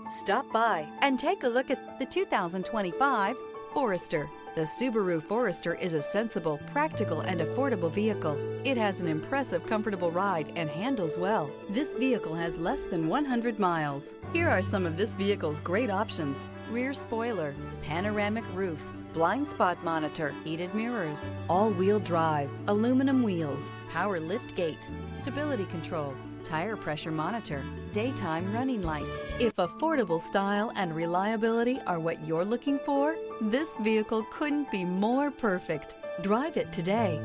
Stop by and take a look at the 2025 Forester. The Subaru Forester is a sensible, practical, and affordable vehicle. It has an impressive, comfortable ride and handles well. This vehicle has less than 100 miles. Here are some of this vehicle's great options: rear spoiler, panoramic roof, blind spot monitor, heated mirrors, all-wheel drive, aluminum wheels, power lift gate, stability control, tire pressure monitor, daytime running lights. If affordable style and reliability are what you're looking for, this vehicle couldn't be more perfect. Drive it today.